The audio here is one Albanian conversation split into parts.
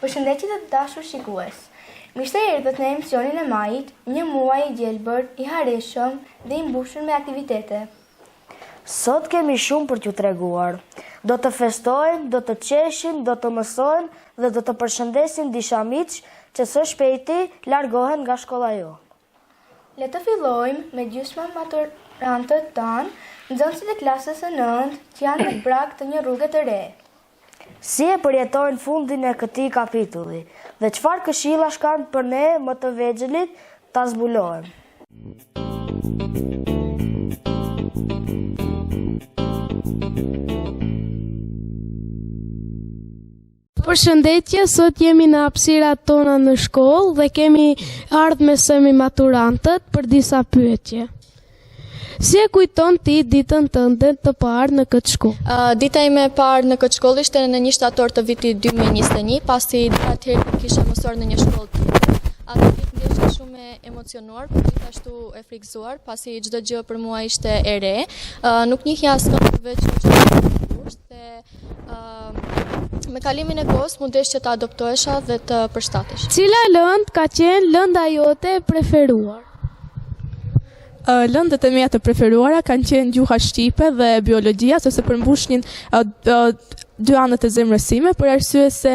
Përshëndetje të dashur shikues. Mirë se erdhët në emisionin e majit, një muaj i gjelbër, i hareshëm dhe i mbushur me aktivitete. Sot kemi shumë për t'ju treguar. Do të festojmë, do të qeshin, do të mësojmë dhe do të përshëndesim disa miq që së shpejti largohen nga shkolla jo. Le të fillojmë me gjysma maturantët tanë, nxënësit e klasës së 9 që janë në prag të një rruge të re. Si e përjetojnë fundin e këtij kapitulli dhe çfarë këshillash kanë për ne më të vegjëlit ta zbulojmë. Përshëndetje, sot jemi në hapësirat tona në shkollë dhe kemi ardhur me semi-maturantët për disa pyetje. Si e kujton ti ditën tënde të parë në këtë shkollë? Dita ime e parë në këtë shkollë ishte në 1 shtator të vitit 2021, pasi atëherë kur kisha mësuar në një shkollë tjetër. Atë vit ndjesha shumë e emocionuar, por gjithashtu e frikëzuar, pasi çdo gjë për mua ishte e re. Nuk njihja asnjë veç kushte dhe me kalimin e kohës mundesh që të adoptohesha dhe të përshtatesh. Cila lëndë ka qenë lënda jote e preferuar? Lëndët e mia të preferuara kanë qenë gjuha shqipe dhe biologjia, sepse përmbushnin dy anët e zemrës sime, për arsye se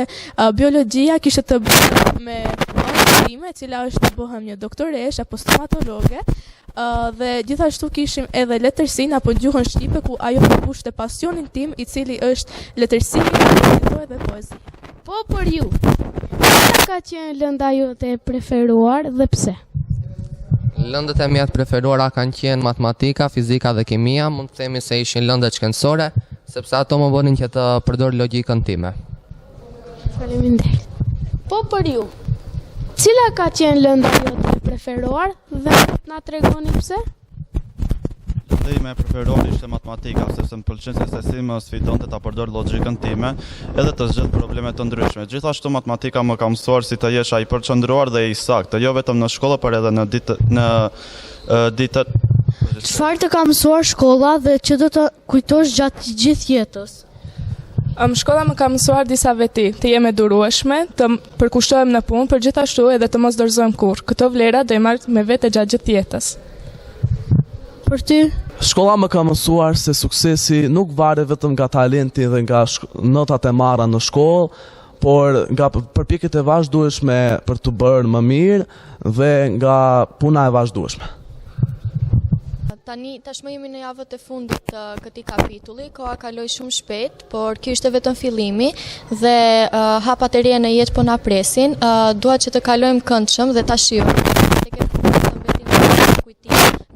biologjia kishte të bëjë me anën time, e cila është të bëhem një doktoresh apo stomatologe, dhe gjithashtu kishim edhe letërsinë apo gjuhën shqipe, ku ajo përmbushte pasionin tim, i cili është letërsia, literatura dhe poezia. Po për ju, cila ka qenë lënda jote e preferuar dhe pse? Lëndët e mia të preferuara kanë qenë matematika, fizika dhe kimia, mund të themi se ishin lëndët shkencore, sepse ato më bënin që të përdor logjikën time. Faleminderit. Po për ju, cila ka qenë lënda jote e preferuar dhe na tregoni pse? Lënda ime e preferuar ishte matematika, sepse më pëlqen se si më sfidonte ta përdor logjikën time edhe të zgjidh probleme të ndryshme. Gjithashtu matematika më ka mësuar si të jesh ai përqendruar dhe i saktë, jo vetëm në shkollë, por edhe në ditët. Çfarë të ka mësuar shkolla dhe që do të kujtosh gjatë gjithë jetës? Shkolla më ka mësuar disa veti, të jemi durueshme, të përkushtohem në punë, por gjithashtu edhe të mos dorëzojmë kurrë. Këto vlera do i marr me vete gjatë gjithë jetës. Për ty? Shkolla më ka mësuar se suksesi nuk varet vetëm nga talenti dhe nga notat e marra në shkollë, por nga përpjekjet e vazhdueshme për të bërë më mirë dhe nga puna e vazhdueshme. Tashmë jemi në javët e fundit të këtij kapitulli, koha kaloi shumë shpejt, por ky ishte vetëm fillimi dhe hapat e reja në jetë po na presin. Dua që të kalojmë këndshëm dhe ta shijojmë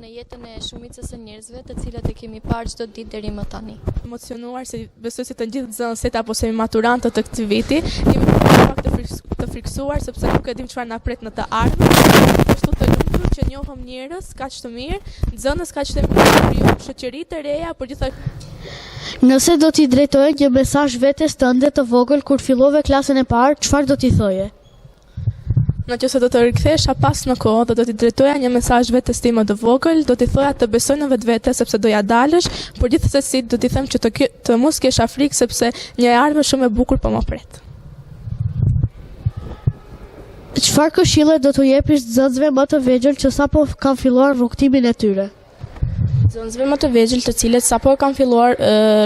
në jetën e shumicës së njerëzve, të cilat e kemi parë çdo ditë deri më tani. Emocionuar se besoj se të gjithë nxënësit apo semi-maturantët të këtij viti jemi pak të frikësuar sepse nuk e dim çfarë na pret në të ardhmen. Ashtu të lumtur që njohëm njerëz kaq të mirë, nxënës kaq të mirë, shoqëri të reja, por gjithashtu. Nëse do t'i drejtoje një mesazh vetes tënde të vogël kur fillove klasën e parë, çfarë do t'i thoje? Nëse do të rikthehesha pas në kohë dhe do t'i drejtoja një mesazh vetes time të vogël, do t'i thoja të besoj në vetvete sepse do ja dalësh, por gjithsesi do t'i them që të mos kesh frikë sepse një ardhmë shumë e bukur po më pret. Çfarë këshille do t'u jepish nxënësve më të vegjël që sapo kanë filluar rrugtimin e tyre? Nxënësve më të vegjël të cilët sapo kanë filluar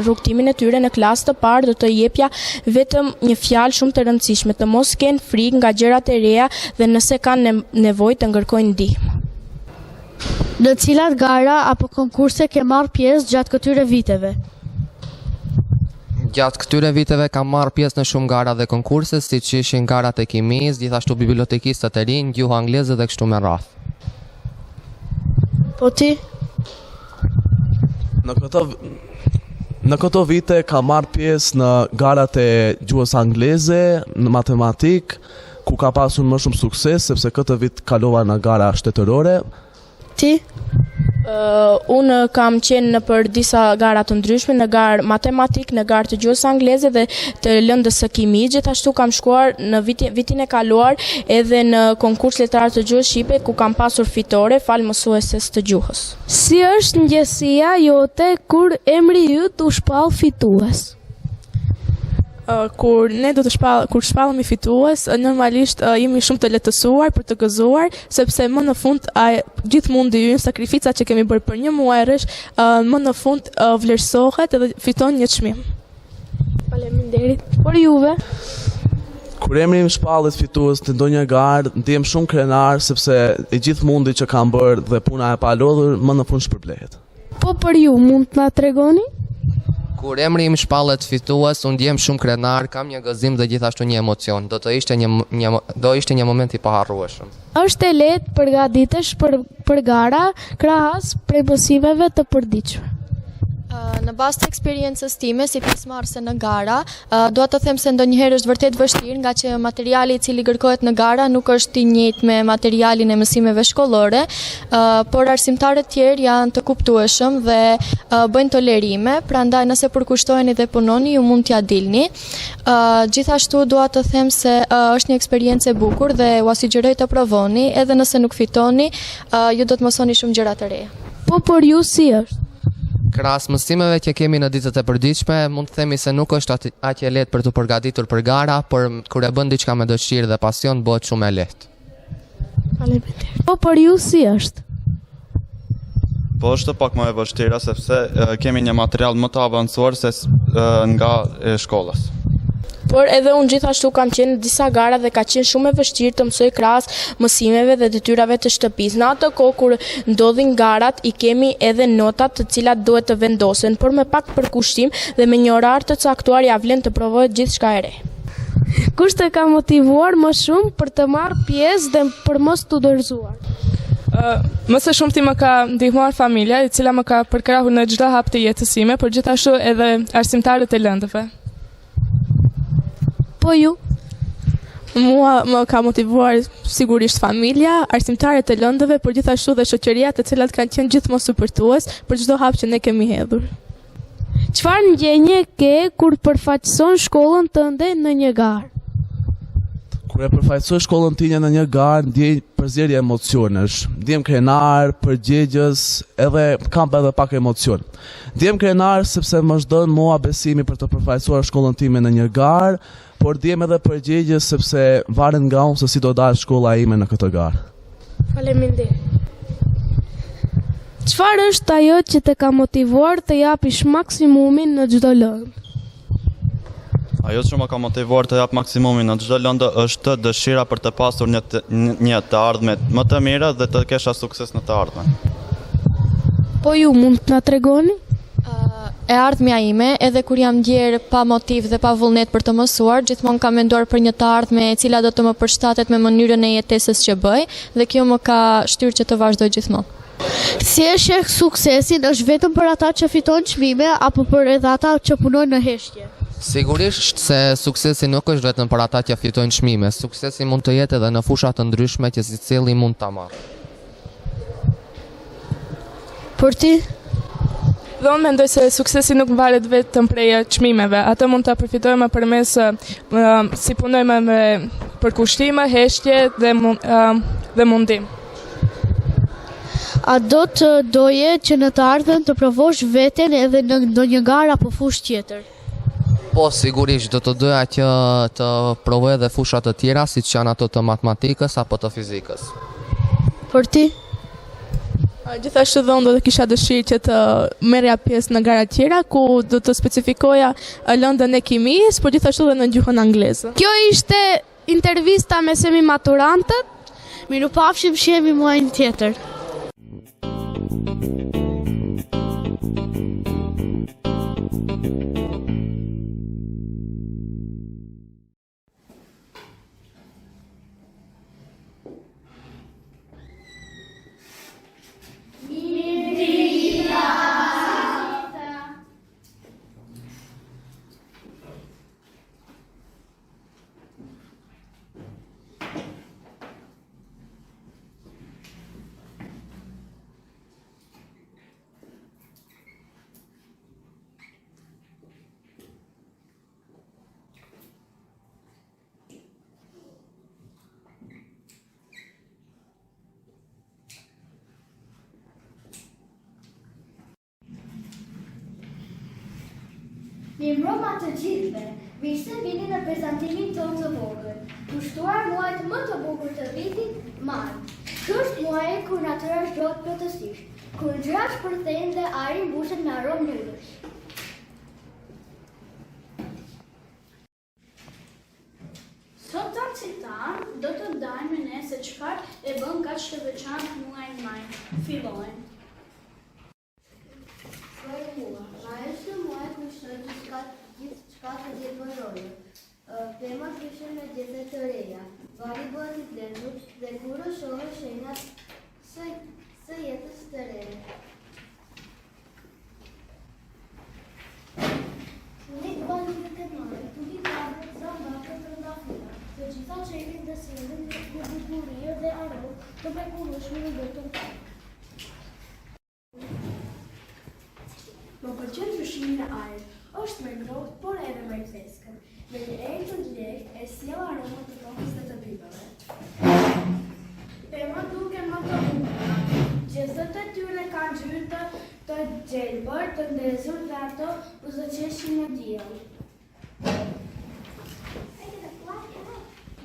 rrugtimin e tyre në klasë të parë do të jepja vetëm një fjalë shumë të rëndësishme, të mos kenë frikë nga gjërat e reja dhe nëse kanë nevojë të ngërkojnë ndihmë. Në cilat gara apo konkurse ke marrë pjesë gjatë këtyre viteve? Gjatë këtyre viteve kam marrë pjesë në shumë gara dhe konkurse, siç ishin garat e kimisë, gjithashtu bibliotekistët e rinj, gjuha angleze dhe kështu me radhë. Po ti? Në këto vite kam marrë pjesë në garat e gjuhës angleze, në matematik, ku ka pasur më shumë sukses, sepse këtë vit kalova në gara shtetërore. Ti? Unë kam qenë në për disa gara të ndryshme, në garë matematik, në garë të gjuhës angleze dhe të lëndës së kimi. Gjithashtu kam shkuar në vitin e kaluar edhe në konkurs letrar të gjuhës shqipe, ku kam pasur fitore falë mësueses të gjuhës. Si është ndjesia jote kur emri yt u shpall fitues? Kur ne kur shpallemi fitues, normalisht jemi shumë të lehtësuar për të gëzuar, sepse më në fund gjithë mundi ynë, sakrifica që kemi bërë për një muajrësh, më në fund vlerësohet edhe fiton një çmim. Faleminderit. Por juve? Kur emri im shpallet fitues në ndonjë garë, ndihem shumë krenar sepse e gjithë mundi që kam bërë dhe puna e palodhur më në fund shpërblehet. Po për ju mund të na tregoni? Kur emri im shpallet fitues, unë ndjem shumë krenar, kam një gëzim dhe gjithashtu një emocion. Do ishte një moment i paharrueshëm. Është e lehtë përgatitesh për gara krahas prej mësimeve të përditshme? Në bazë të eksperiencës time si pjesëmarrëse në gara, dua të them se ndonjëherë është vërtet vështirë, nga që materiali i cili kërkohet në gara nuk është i njëjtë me materialin e mësimeve shkollore, por arsimtarët tjerë janë të kuptueshëm dhe bëjnë tolerime, prandaj nëse përkushtoheni dhe punoni, ju mund t'ja dilni. Gjithashtu dua të them se është një eksperiencë e bukur dhe ua sugjeroj të provoni, edhe nëse nuk fitoni, ju do të mësoni shumë gjëra të reja. Po për ju si është? Krahas mësimeve që kemi në ditët e përditshme, mund të themi se nuk është aq e lehtë për të përgatitur për gara, por kur e bën diçka me dëshirë dhe pasion, bëhet shumë e lehtë. Faleminderit. Po për ju si është? Po është pak më e vështira sepse kemi një material më të avancuar se nga shkollës. Por edhe unë gjithashtu kam qenë në disa gara dhe ka qenë shumë e vështirë të mësoj krahas mësimeve dhe detyrave të shtëpisë. Në atë kohë kur ndodhin garat, i kemi edhe notat të cilat duhet të vendosen, por me pak përkushtim dhe me një orar të caktuar ja vlen të provohet gjithçka e re. Kush të ka motivuar më shumë për të marrë pjesë dhe për mos të dorëzuar? Më së shumti më ka ndihmuar familja, e cila më ka përkrahur në çdo hap të jetës sime, por gjithashtu edhe arsimtarët e lëndëve. Po ju? Mua më ka motivuar sigurisht familja, arsimtarët e lëndëve, por gjithashtu dhe shoqëria, të cilat kanë qenë gjithmonë supportues për çdo hap që ne kemi hedhur. Çfarë ndjenje ke kur përfaqëson shkollën tënde në një garë? Kur e përfaqësoj shkollën time në një garë, ndjej përzierje emocionesh. Ndjem krenar, përgjegjës, edhe kam edhe pak emocion. Ndjem krenar sepse më çdon mua besimi për të përfaqësuar shkollën time në një garë, por ndjem edhe përgjegjës sepse varet nga unë se si do dalë shkolla ime në këtë garë. Faleminderit. Çfarë është ajo që të ka motivuar të japish maksimumin në çdo lëndë? Ajo që më ka motivuar të jap maksimumin në çdo lëndë është dëshira për të pasur një të ardhme më të mira dhe të kesha sukses në të ardhmen. Po ju mund të na tregoni? E ardhmja ime, edhe kur jam ndjerë pa motiv dhe pa vullnet për të mësuar, gjithmonë kam menduar për një të ardhme e cila do të më përshtatet me mënyrën e jetesës që bëj, dhe kjo më ka shtyrë që të vazhdoj gjithmonë. Si e sheh suksesin, është vetëm për ata që fitojnë çmime apo për edhe ata që punojnë në heshtje? Sigurisht se suksesi nuk është vetëm për ata që fitojnë çmime. Suksesi mund të jetë edhe në fusha të ndryshme që secili mund ta marrë. Për ti? Dhe unë mendoj se suksesi nuk varet vetëm prej çmimeve. Atë mund ta përfitojmë përmes si punojmë me përkushtime, heshtje dhe mundim. A do të doje që në të ardhmen të provosh veten edhe në ndonjë garë apo fushë tjetër? Po, sigurisht do të doja që të provoj edhe fushat të tjera, siç janë ato të matematikës apo të fizikës. Për ti? Gjithashtu dhe unë do të kisha dëshirë që të merrja pjesë në gara tjera, ku do të specifikoja lëndën e kimisë, por gjithashtu dhe në gjuhën angleze. Kjo ishte intervista me semi maturantët. Mirupafshim, shihemi muajin tjetër. Mirëmbrëma të gjithëve, mirë se vini në prezantimin tonë të vogël, kushtuar muajt më të bukur të vitit, maj. Ky është muaji kur natyra zhdohet plotësisht, kur gjërat shpërthejnë dhe ajri mbushet me aromë ngjyrësh. Sot tanë do të ndajmë me ne se çfarë e bën kaq të veçantë muajin maj. Fillojmë. Maj është muaj ku shtojnë gjithçka të dietërore. Pemat kishin me diete të reja, vari bëhet i plenur dhe kurrë shohën shenjat së jetës të re. Nik bani në këtë mare, tuti kabët, zambakët, rëndafira, të gjitha qenin dhe sindin në bukurie dhe aromë të mrekullueshme në botën tonë. Më pëlqen ndryshimi në ajër, është më ngrohtë, por edhe më i freskët. Me një erë të lehtë e sjell aromën të tokës dhe të pipave. Pemat duken më të bukura. Gjëzët e tyre kanë ngjyrë të gjelbër, të ndezur dhe ato u zëqeshin në diell.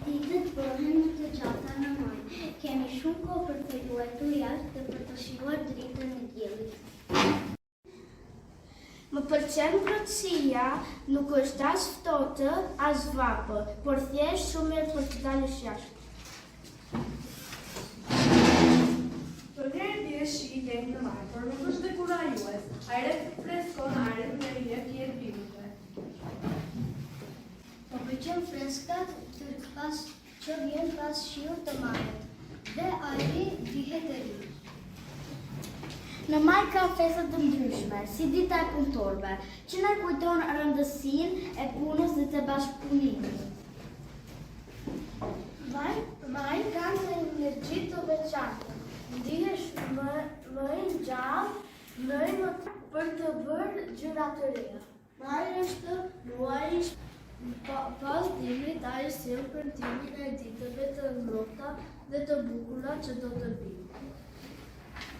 Ditët bëhen më të gjata në maj. Kemi shumë kohë për të luajtur jashtë dhe për të shijuar dritën e diellit. Më pëlqen ngrohtësia, nuk është as ftohtë, as vapë, por thjesht shumë mirë për të dalësh jashtë. Përherë bie shi lehtë në maj, por nuk është dekurajues. Ajri freskon ajrin me rrjek i erbive. Më pëlqen freskët që vjen pas shiut të majit dhe ajri dihet e ri. Në maj ka festat të ndryshme, si dita e punëtorëve, që na kujton rëndësinë e punës dhe të bashkëpunimit. Maj ka një energji të veçantë. Ndihesh më i gjallë, për të bërë gjëra të reja. Maj është muaji pas dimrit, ai sjell premtimin e ditëve të ngrohta dhe të bukura që do të vinë.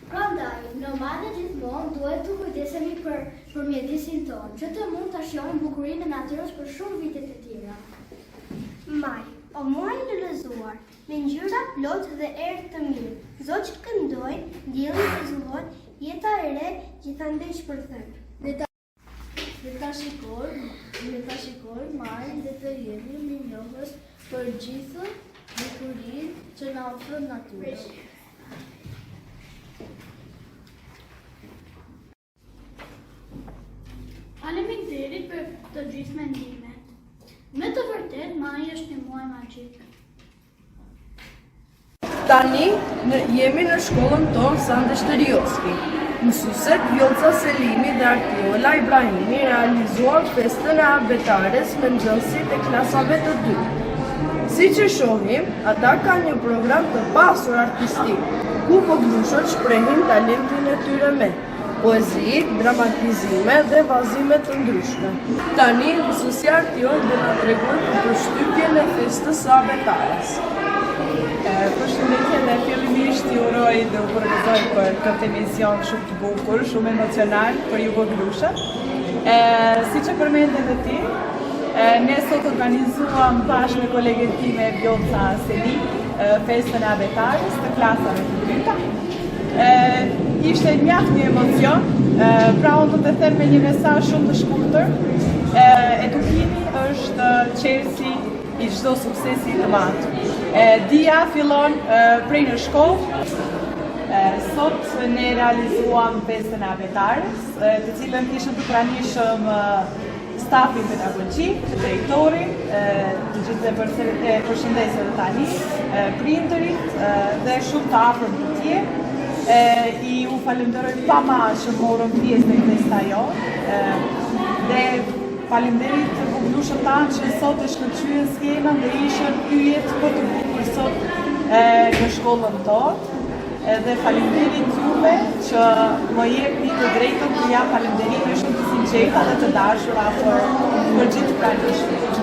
Prandaj, në maj gjithmonë duhet të kujdesemi për mjedisin tonë, që të mund të shohim bukurinë e natyrës për shumë vite të tjera. Maj, o muaj i lëzuar, me ngjyra plot dhe erë të mirë. Zogjt këndojnë, dielli zëzohet, jeta e re gjithandej shpërthen. Dhe ta shikojmë majin dhe të jemi mirënjohës për gjithë bukurinë që na ofron natyra. Faleminderit për të gjithë mendimet. Me të vërtet, maji është një muaj magjik. Tani jemi në shkollën tonë Sande Shterioski. Mësuesit Vjollca Selimi dhe Artiola Ibrahimi realizuan festën e abetares me nxënësit e klasave të dytë. Siç e shohim, ata kanë një program të pasur artistik, ku voglushët shprehin talentin e tyre me poezi, dramatizime dhe vallëzime të ndryshme. Tani, mësuesja Artion do na tregojë për shtypjen e festës së abetares. Përshëndetje dhe fillimisht ju uroj dhe u përgëzoj për këtë emision shumë të bukur, shumë emocional për ju voglushët. Si që përmendet e ti, ne sot organizuam bashkë me kolegën time Vjolca Seli, festën e abetarës të klasave të dyta. Ishte mjaft një emocion, pra unë do të them me një mesazh shumë të shkurtër. Edukimi është qelsi i çdo suksesi të madh. Dia fillon prej në shkollë. Sot ne realizuam festën e abetarës, të cilën kishëm të pranishëm stafin pedagogjik, drejtorin, të gjithë dhe përshëndesë dhe tani, prindërit dhe shumë të afërm të tjerë. I u falenderoj pa marrë që morëm pjesë në festa jonë dhe falenderit të voglushët tanë që sot e shkëlqyen skenën dhe ishën pyjet për të bukur sot në shkollën tonë. Dhe falenderit juve që më jepni të drejtën të jam falenderime shumë të sinqeta dhe të dashura për gjithë pranishmit.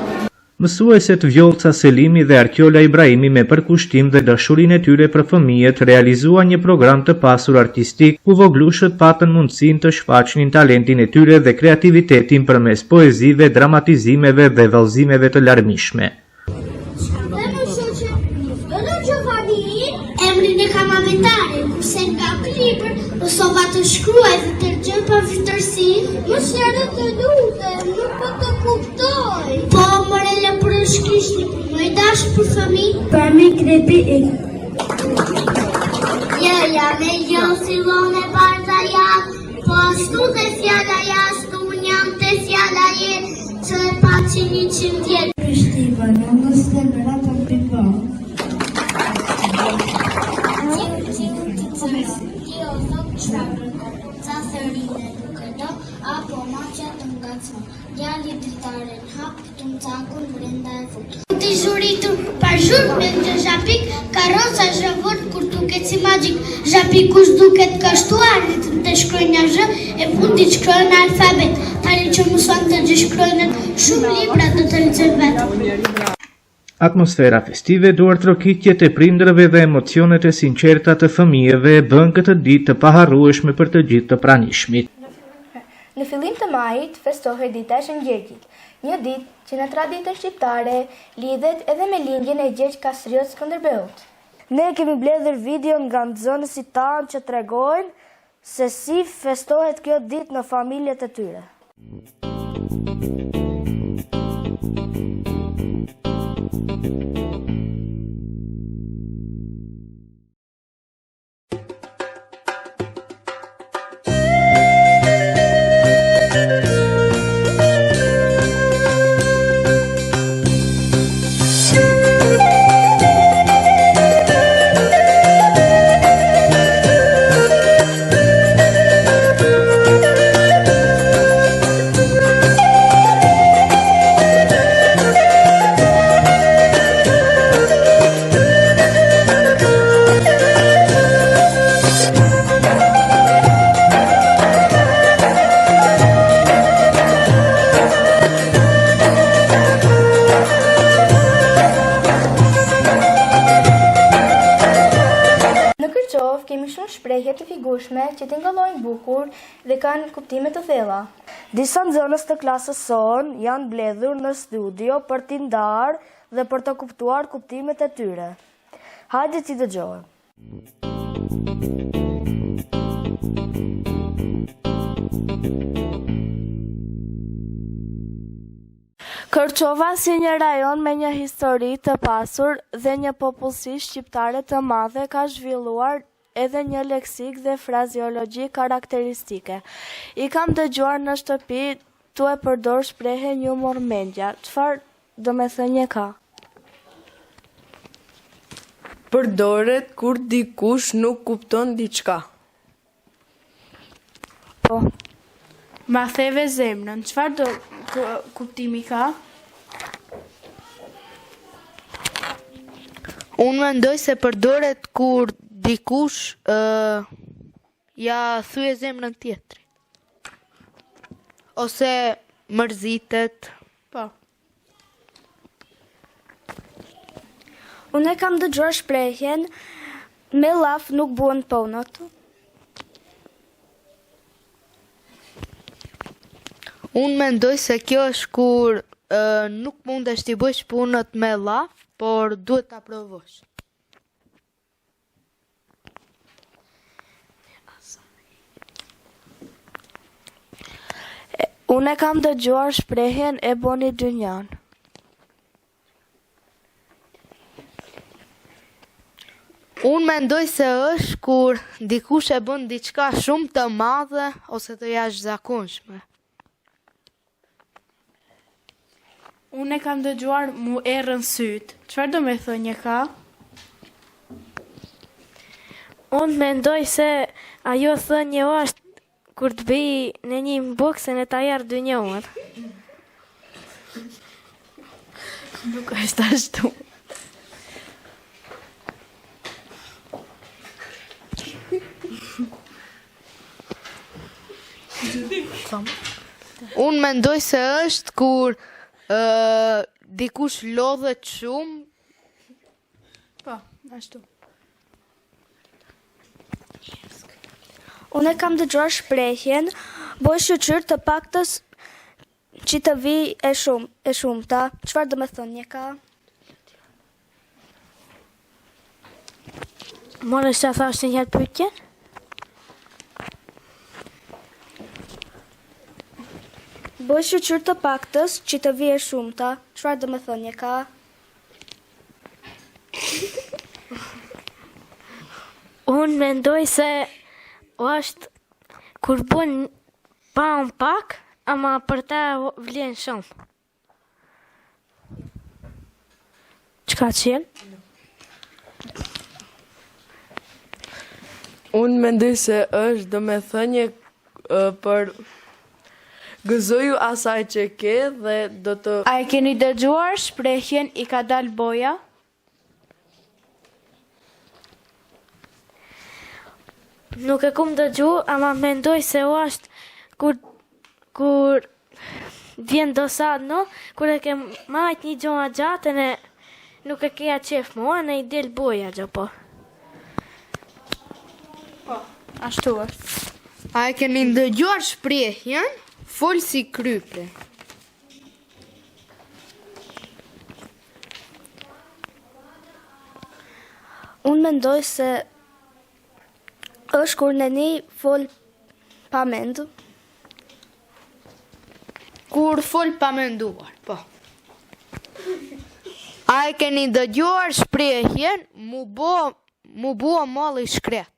Mësueset Vjolca Selimi dhe Arkjola Ibrahimi me përkushtim dhe dashurinë e tyre për fëmijët realizuan një program të pasur artistik ku voglushët patën mundësinë të shfaqnin talentin e tyre dhe kreativitetin përmes poezive, dramatizimeve dhe vallëzimeve të larmishme. Emrin e kam avetare, kurse nga klipër, mësova të shkruaj dhe të gjë për vështirësi. Më shërë të lutem, nuk po të kuptoj. Po, Morella, për shkrishni, më i dashur për fëmijë, për mi krepi e. Ja, me jo sillon e parta jam, po ashtu dhe fjala jashtu, unë jam të fjala je, që e pa që 100 jetë. Prishtiva, në nësë në rata pipa. Apo maqja të ngacmo, djali dritaren hap, të më cakun brenda e fut. Ti zhuritur, par zhur me një zhapik, karosa zhavot kur duket si magjik. Zhapikush duket kashtuar, ritëm të shkrojnë një zhë, e fundi shkrojnë alfabet. Tali që mësuan të gjishkrojnë, shumë libra do të rëcën vetë. Atmosfera festive, duar trokitjet e prindërve dhe emocionet e sinqerta të fëmijëve bën këtë ditë të paharrueshme për të gjithë të pranishmit. Në fillim të majit festohet dita e Shëngjekit, një ditë që në traditën shqiptare lidhet edhe me lindjen e Gjergj Kastriot Skënderbeut. Ne kemi mbledhur video nga nxënësit tanë që tregojnë se si festohet kjo ditë në familjet e tyre. Kemi shumë shprehje të figurshme që tingëllojnë bukur dhe kanë kuptime të thella. Disa nxënës të klasës son janë mbledhur në studio për t'i ndarë dhe për të kuptuar kuptimet e tyre. Hajde t'i dëgjojmë. Kërçova si një rajon me një histori të pasur dhe një popullsi shqiptare të madhe ka zhvilluar edhe një leksik dhe frazeologji karakteristike. I kam dëgjuar në shtëpi tu e përdor shprehjen humor mendja. Çfarë do me thënie ka? Përdoret kur dikush nuk kupton diçka. Po. Ma theve zemrën, çfarë do kuptimi ka? Unë mendoj se përdoret kur dikush ja thye zemrën tjetrit. Ose mërzitet. Po. Unë e kam dëgjuar shprehjen me laf nuk buën ponët. Unë mendoj se kjo është kur nuk mundesh t'i bësh punët me laf, por duhet ta provosh. Unë e kam dëgjuar shprehjen e boni dynjan. Unë mendoj se është kur dikush e bën diçka shumë të madhe ose të jashtëzakonshme. Unë e kam dëgjuar mu errën syt. Çfarë do me thënie ka? Unë mendoj se ajo thënie është kur të bëj në një boksen e ta jarë dynjohet. Nuk është ashtu. Unë mendoj se është kur dikush lodhet shumë. Po, ashtu. Unë e kam dëgjuar shprehjen, bëj shoqër të paktës që të vi e shumta. Çfarë do me thënie ka? More sa thash një herë pyetjen? Bëj shoqër të paktës që të vi e shumta. Çfarë do me thënie ka? Unë mendoj se është kur bën pa unë pak, ama për ta vlen shumë. Çka qenë? Unë mendoj se është do me thënie për gëzoju asaj që ke dhe do të... A e keni dëgjuar shprehjen i ka dal boja? Nuk e kum dëgju, ama mendoj se është kur vjen dosad, no? Kur e ke majt një gjoha gjatë e nuk e keja qef mua, në i del boja gjo po. Po, ashtu është. A e keni dëgjuar shprehjen? Fol si krype. Unë mendoj se është kur në një fol pa mendu. Kur fol pa menduar, po. A e keni dëgjuar shprehjen mu bua malli shkret?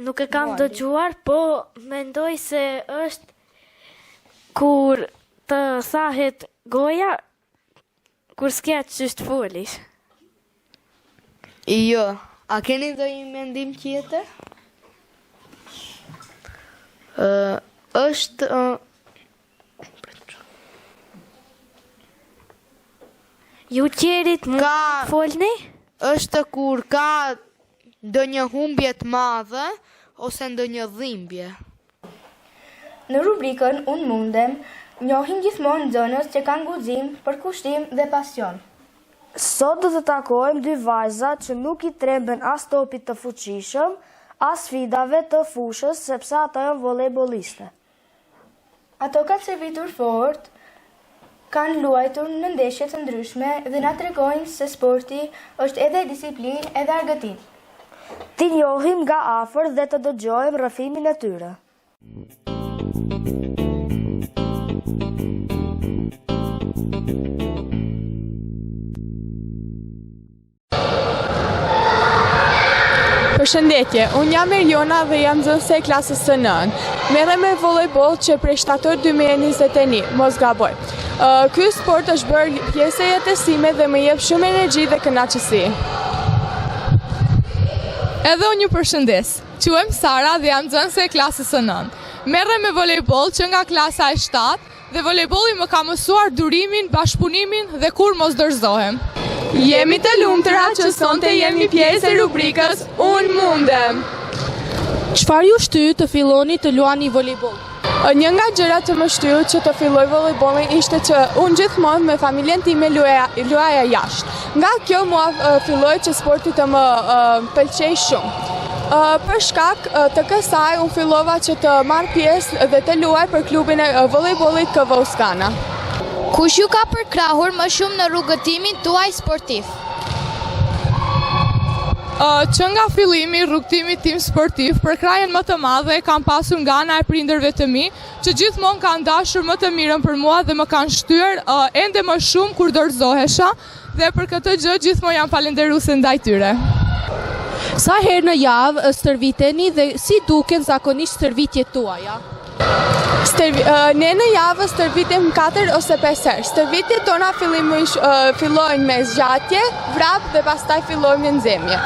Nuk e kam dëgjuar, po mendoj se është kur të thahet goja, kur s'ke ç'është folish. Jo, a keni ndonjë mendim tjetër? Është Ju tjerit më folni? Është kur ka ndonjë humbje të madhe ose ndonjë dhimbje. Në rubrikën Unë mundem, njohim gjithmonë nxënës që kanë guxim, përkushtim dhe pasion. Sot do të takojmë dy vajza që nuk i tremben as topit të fuqishëm, as sfidave të fushës, sepse ata janë volejboliste. Ato kanë servitur fort, kanë luajtur në ndeshje të ndryshme dhe na tregojnë se sporti është edhe disiplinë edhe argëtim. Ti njohim nga afër dhe të dëgjojmë rrëfimin e tyre. Përshëndetje, unë jam Erjona dhe jam nxënëse e klasës së 9. Merrem me volejboll që prej shtator 2021, mos gaboj. Ky sport është bërë pjesë e jetës time dhe më jep shumë energji dhe kënaqësi. Edhe unë ju përshëndes. Quhem Sara dhe jam nxënëse e klasës së 9. Merrem me volejboll që nga klasa e 7 dhe volejbolli më ka mësuar durimin, bashkëpunimin dhe kur mos dorëzohem. Jemi të lumtura që sonte jemi pjesë e rubrikës Unë mundem. Çfarë ju shtyr të filloni të luani volejboll? Një nga gjërat që më shtyu që të filloj volejbollin ishte që unë gjithmonë me familjen time luaja jashtë. Nga kjo mua filloi që sporti të më pëlqej shumë. Për shkak të kësaj, unë fillova që të marr pjesë dhe të luaj për klubin e volejbollit KV Uskana. Kush ju ka përkrahur më shumë në rrugëtimin tuaj sportiv? Që nga fillimi rrugtimi tim sportiv, përkrajen më të madhe kam pasur nga ana e prindërve të mi, që gjithmonë kanë dashur më të mirën për mua dhe më kanë shtyr ende më shumë kur dorëzohesha, dhe për këtë gjë gjithmonë jam falënderuese ndaj tyre. Sa herë në javë stërviteni dhe si duken zakonisht stërvitjet tuaja? Ne në javë stërvitim 4 ose 5 herë. Stërvitjet tona fillojnë me zgjatje, vrap dhe pastaj fillojnë me nxemje.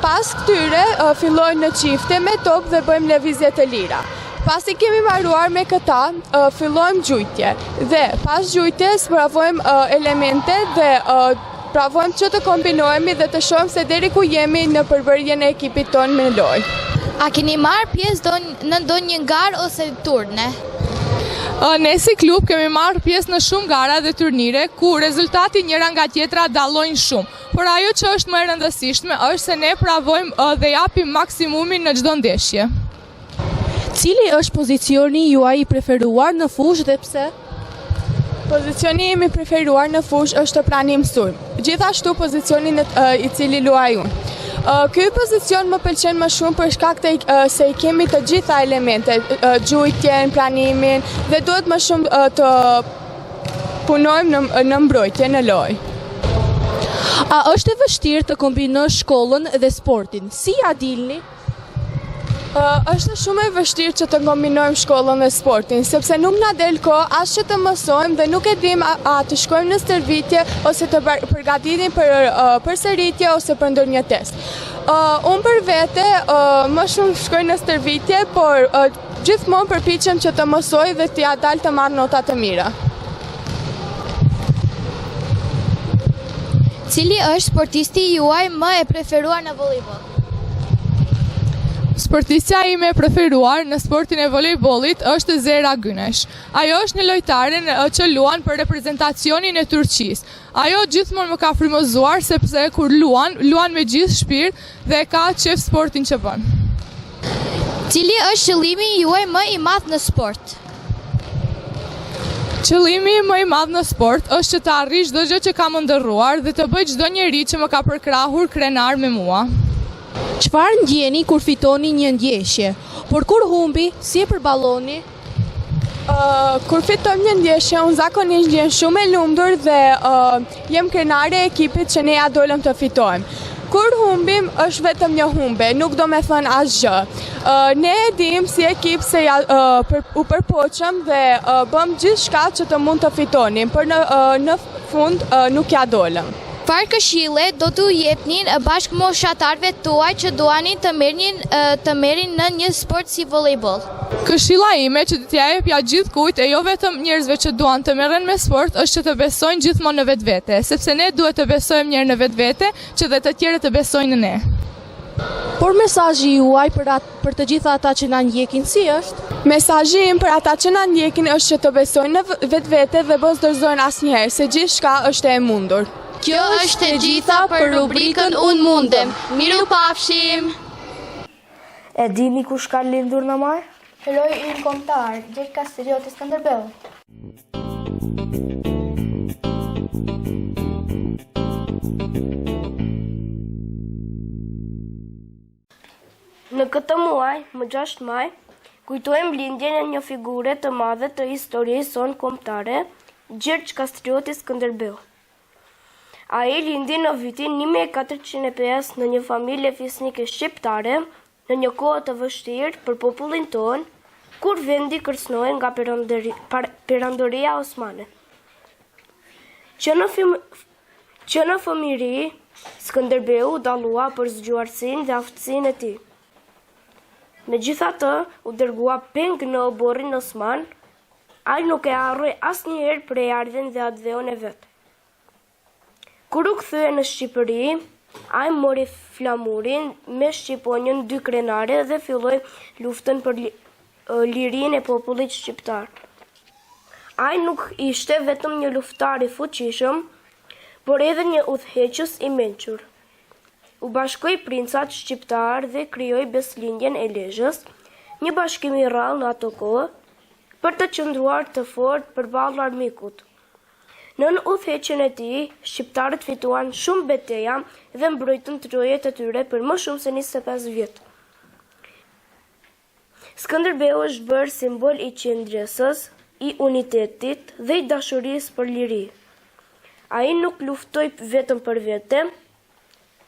Pas këtyre fillojnë në çifte me top dhe bëjmë lëvizje të lira. Pasi kemi mbaruar me këta, fillojmë gjujtje. Dhe pas gjujtjes provojmë elemente dhe provojmë që të kombinohemi dhe të shohim se deri ku jemi në përbërjen e ekipit tonë me lojë. A keni marrë pjesë në ndonjë garë ose turne? Ne si klub kemi marrë pjesë në shumë gara dhe turnire, ku rezultati njëra nga tjetra dallojnë shumë. Por ajo që është më e rëndësishme është se ne provojmë dhe japim maksimumin në çdo ndeshje. Cili është pozicioni juaj i preferuar në fushë dhe pse? Pozicioni im i preferuar në fushë është pranim sulm. Gjithashtu pozicioni i cili luaj unë. Ky pozicion më pëlqen më shumë për shkak se i kemi të gjitha elementet, gjujtjen, pranimin dhe duhet më shumë të punojmë në mbrojtje në lojë. A është e vështirë të kombinosh shkollën dhe sportin? Si ja dilni? Është shumë e vështirë që të kombinojmë shkollën dhe sportin, sepse nuk na del kohë as që të mësojmë dhe nuk e dim a të shkojmë në stërvitje ose të përgatitim për përsëritje ose për ndonjë test. Unë për vete më shumë shkoj në stërvitje, por gjithmonë përpiqem që të mësoj dhe t'ja dal të marr nota të mira. Cili është sportisti juaj më e preferuar në volejboll? Sportistja ime e preferuar në sportin e volejbollit është Zera Gynesh. Ajo është një lojtare që luan për reprezentacionin e Turqisë. Ajo gjithmonë më ka frymëzuar sepse kur luan me gjithë shpirt dhe ka qef sportin që bën. Cili është qëllimi juaj më i madh në sport? Qëllimi më i madh në sport është që të arrish çdo gjë që kam ndërruar dhe të bëj çdo njeri që më ka përkrahur krenar me mua. Çfarë ndjeni kur fitoni një ndeshje? Por kur humbi, si e përballoni? Kur fitojmë një ndeshje, unë zakonisht ndjen shumë e lumtur dhe jem krenare e ekipit që ne ja dolëm të fitojmë. Kur humbim, është vetëm një humbe, nuk do me thënë asgjë. Ne e dim si ekip se u përpoqëm dhe bëm gjithçka që të mund të fitonim, por në fund nuk ja dolëm. Çfarë këshille do t'u jepnin bashkëmoshatarëve tuaj që duanin të merrin në një sport si volejboll? Këshilla ime që t'ja jepja gjithkujt e jo vetëm njerëzve që duan të merren me sport është që të besojnë gjithmonë në vetvete, sepse ne duhet të besojmë njëherë në vetvete që dhe të tjerët të besojnë në ne. Por mesazhi juaj për të gjitha ata që na ndjekin si është? Mesazhi im për ata që na ndjekin është që të besojnë në vetvete dhe mos dorëzojnë asnjëherë se gjithçka është e mundur. Kjo është e gjitha për rubrikën Unë mundem. Miru pafshim! E dini kush ka lindur në maj? Heroi ynë kombëtar, Gjergj Kastrioti Skënderbeu. Në këtë muaj, më 6 maj, kujtojmë lindjen e një figure të madhe të historisë sonë kombëtare, Gjergj Kastrioti Skënderbeu. Ai lindi në vitin 1405 në një familje fisnike shqiptare, në një kohë të vështirë për popullin tonë, kur vendi kërcënohej nga Perandoria Osmane. Që në fëmijëri, Skënderbeu dallua për zgjuarsinë dhe aftësinë e tij. Megjithatë, u dërgua peng në oborrin Osman, ai nuk e harroi asnjëherë prejardhjen dhe atdheun e vet. Kur u kthye në Shqipëri, ai mori flamurin me Shqiponjën 2 krenare dhe filloi luftën për lirinë e popullit shqiptar. Ai nuk ishte vetëm një luftar i fuqishëm, por edhe një udhëheqës i mençur. u bashkoi princat shqiptar dhe krijoi Beslindjen e Lezhës, një bashkim i rrallë në ato kohë, për të qëndruar të fortë përballë armikut. Nën udhëheqjen e tij, shqiptarët fituan shumë betejë dhe mbrojtën trojet e tyre për më shumë se 25 vjet. Skënderbeu është bërë simbol i qendresës, i unitetit dhe i dashurisë për liri. Ai nuk luftoi vetëm për vete,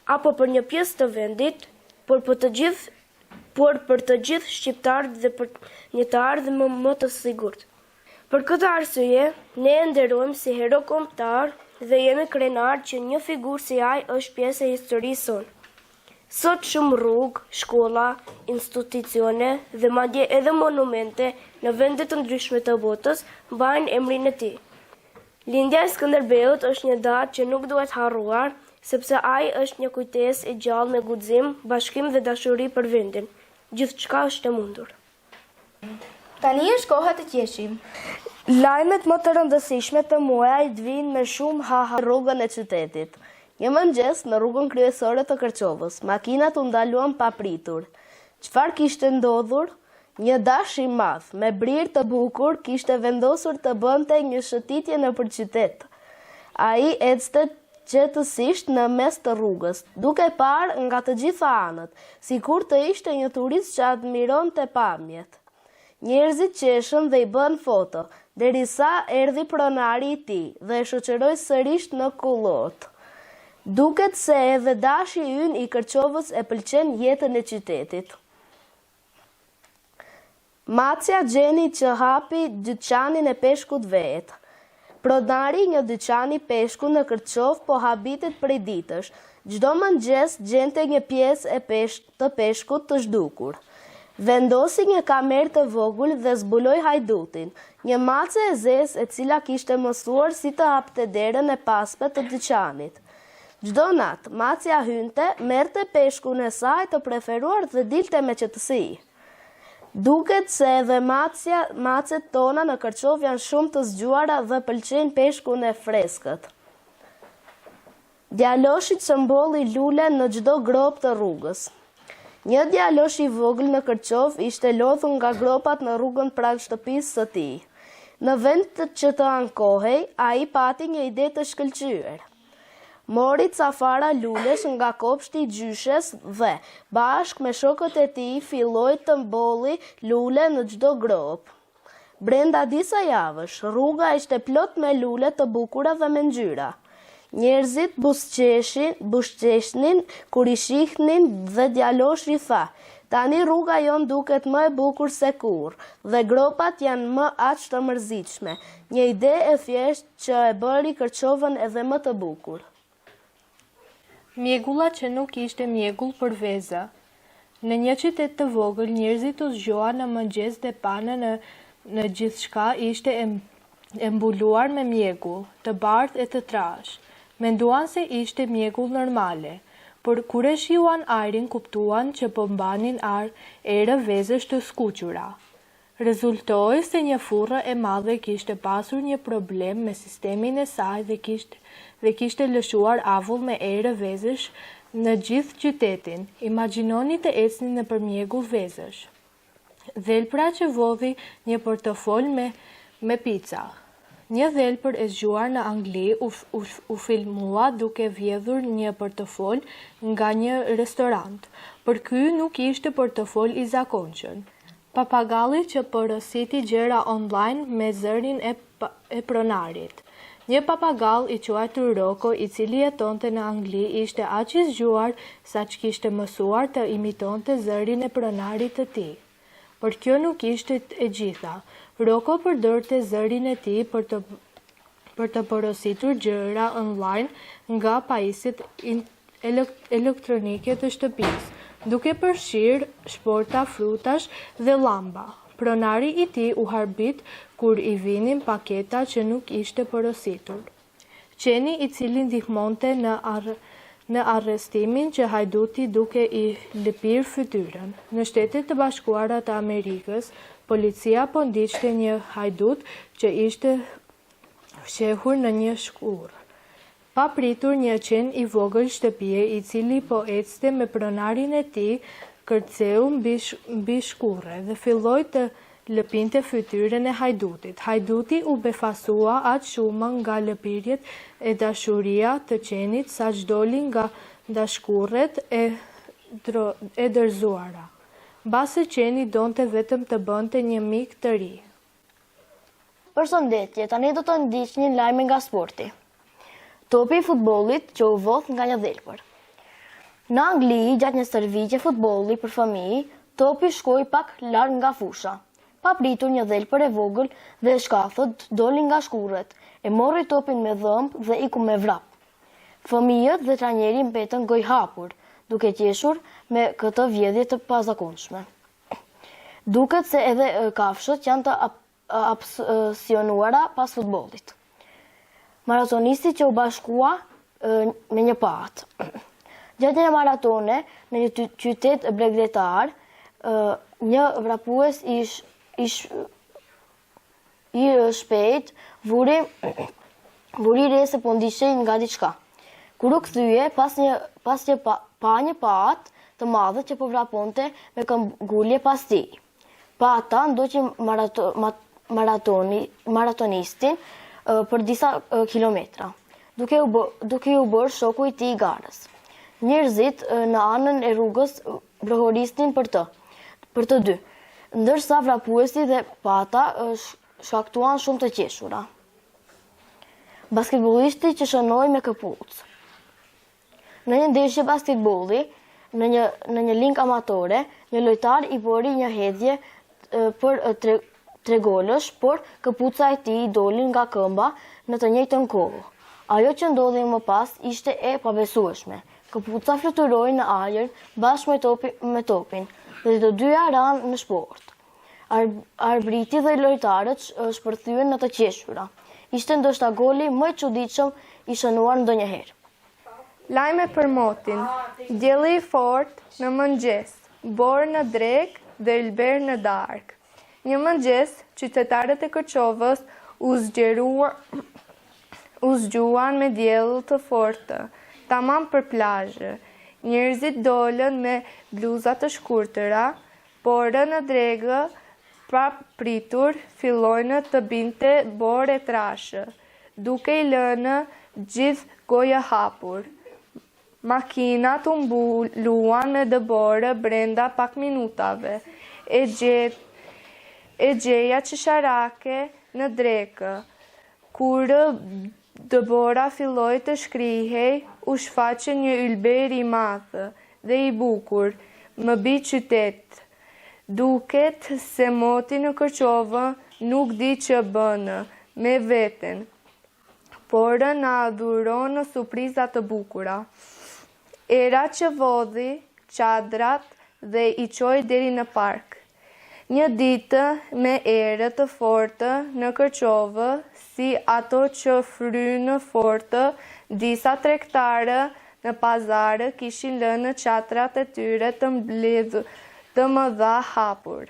apo për një pjesë të vendit, por për të gjithë shqiptarët dhe për një të ardhmë më të sigurt. Për këtë arsye, ne e nderojmë si hero kombëtar dhe jemi krenar që një figurë si ai është pjesë e historisë sonë. Sot shumë rrugë, shkolla, institucione dhe madje edhe monumente në vende të ndryshme të botës mbajnë emrin e tij. Lindja e Skënderbeut është një datë që nuk duhet harruar, sepse ai është një kujtesë e gjallë me guxim, bashkim dhe dashuri për vendin. Gjithçka është e mundur. Tani është koha të qeshim. Lajmet më të rëndësishme të muajit vijnë me shumë haha rrugën e qytetit. Një mëngjes në rrugën kryesore të Kërçovës, makinat u ndaluan papritur. Çfarë kishte ndodhur? Një dash i madh me brirë të bukur kishte vendosur të bënte një shëtitje nëpër qytet. Ai ecte qetësisht në mes të rrugës, duke parë nga të gjitha anët, sikur të ishte një turist që admironte pamjet. Njerëzit qeshën dhe i bën foto, derisa erdhi pronari i tij dhe e shoqëroi sërish në kullot. Duket se edhe dashi ynë i Kërçovës e pëlqen jetën e qytetit. Macja gjeni që hapi dyqanin e peshkut vet. Pronari një dyqani peshku në Kërçovë po habitet prej ditësh. Çdo mëngjes gjente një pjesë të peshkut të zhdukur. Vendosi një kamerë të vogël dhe zbuloi hajdutin, një mace e zezë e cila kishte mësuar si të hapte derën e pasme të dyqanit. Çdo natë, macja hynte, merrte peshkun e saj të preferuar dhe dilte me qetësi. Duket se edhe macet tona në Kërçovë janë shumë të zgjuara dhe pëlqejnë peshkun e freskët. Djaloshi që mbolli lule në çdo grop të rrugës. Një djalosh i vogël në Kërçovë ishte lodhur nga gropat në rrugën pranë shtëpisë së tij. Në vend që të ankohej, ai pati një ide të shkëlqyer. Mori cafara lulesh nga kopshti i gjyshes dhe, bashkë me shokët e tij, filloi të mbolli lule në çdo grop. Brenda disa javësh, rruga ishte plot me lule të bukura dhe me ngjyra. Njerëzit buzëqeshnin kur i shihnin dhe djaloshi tha: "Tani rruga jon duket më e bukur se kurrë dhe gropat janë më aq të mërzitshme." Një ide e thjeshtë që e bëri Kërçovën edhe më të bukur. Mjegulla që nuk ishte mjegull për veza. Në një qytet të vogël, njerëzit u zgjoan në mëngjes dhe panë në gjithçka ishte e mbuluar me mjegull, të bardhë e të trash. Menduan se ishte mjegull normale, por kur e shijuan ajrin kuptuan që po mbanin erë vezësh të skuqura. Rezultoi se një furrë e madhe kishte pasur një problem me sistemin e saj dhe kishte lëshuar avull me erë vezësh në gjithë qytetin. Imagjinoni të ecni nëpër mjegull vezësh. Dhelpra që vodhi një portofol me pica. Një dhelpër e zgjuar në Angli u filmua duke vjedhur një portofol nga një restorant, por ky nuk ishte portofol i zakonshëm. Papagalli që porositi gjëra online me zërin e pronarit. Një papagall i quajtur Roko, i cili jetonte në Angli, ishte aq i zgjuar sa që kishte mësuar të imitonte zërin e pronarit të tij. Por kjo nuk ishte e gjitha. Roko përdorte zërin e tij për të porositur gjëra online nga pajisjet elektronike të shtëpisë, duke përfshirë shporta, frutash dhe llamba. Pronari i tij u harbit kur i vinin paketa që nuk ishte porositur. Qeni, i cili ndihmonte në arrestimin që hajduti duke i lëpirë fytyrën. Në Shtetet të Bashkuara të Amerikës, policia po ndiqte një hajdut që ishte fshehur në një shkurr. Pa pritur një qen i vogël shtëpie i cili po ecte me pronarin e tij kërceu mbi shkurre dhe filloi të lëpinte fytyrën e hajdutit. Hajduti u befasua aq shumë nga lëpirjet e dashuria të qenit sa që doli nga dashkurret e dërzuara. Mbasi qeni donte vetëm të bënte një mik të ri. Përshëndetje, tani do të ndiqni lajme nga sporti. Topi i futbollit që u vodh nga një dhelpër. Në Angli, gjatë një stërviqe futbolli për fëmijë, topi shkoi pak larg nga fusha. Pa pritur një dhelpër e vogël dhe e shkathët doli nga shkurret, e morri topin me dhëmb dhe iku me vrap. Fëmijët dhe trajneri mbetën gojë hapur, duke qeshur me këtë vjedhje të pazakonshme. Duket se edhe kafshët janë të apsionuara pas futbollit. Maratonisti që u bashkua me një patë. Gjatë një maratone në një qytet bregdetar, një vrapues i shpejt vuri re se po ndiqej nga diçka. Kur u kthye pas që pa një patë të madhe që po vraponte me këmbgulje pas tij. Pata ndoqi maratonistin për disa kilometra, duke u bërë shoku i tij garës. Njerëzit në anën e rrugës brohorisnin për të dy, ndërsa vrapuesi dhe pata shkaktuan shumë të qeshura. Basketbollisti që shënoi me këpucë. Në një ndeshje basketbolli, në një link amatore, një lojtar i bëri një hedhje për tre golësh, por këpuca e tij doli nga këmba në të njëjtën kohë. Ajo që ndodhi më pas ishte e pabesueshme. Këpuca fluturoi në ajër bashkë me topin dhe të dyja ranë në shport. Arbriti dhe lojtarët shpërthyen në të qeshura. Ishte ndoshta goli më i çuditshëm i shënuar ndonjëherë. Lajme për motin. Dielli i fortë në mëngjes, borë në drekë dhe ylber në darkë. Një mëngjes, qytetarët e Kërçovës u zgjuan me diell të fortë, tamam për plazhë. Njerëzit dolën me bluza të shkurtëra, por në dregë pa pritur fillojnë të binte borë e trashë, duke i lënë gjithë goja hapur. Makinat u mbuluan me dëbore brenda pak minutave. E gjeja qesharake në drekë. Kur dëbora filloi të shkrihej, u shfaqe një ylber i madh dhe i bukur mbi qytet. Duket se moti në Kërçovë nuk di që bënë me veten, por na dhuron në surpriza të bukura. Era që vodhi çadrat dhe i çoi deri në park. Një ditë me erë të fortë në Kërçovë, si ato që frynë fortë, disa tregtarë në pazare kishin lënë çadrat e tyre të mëdha hapur.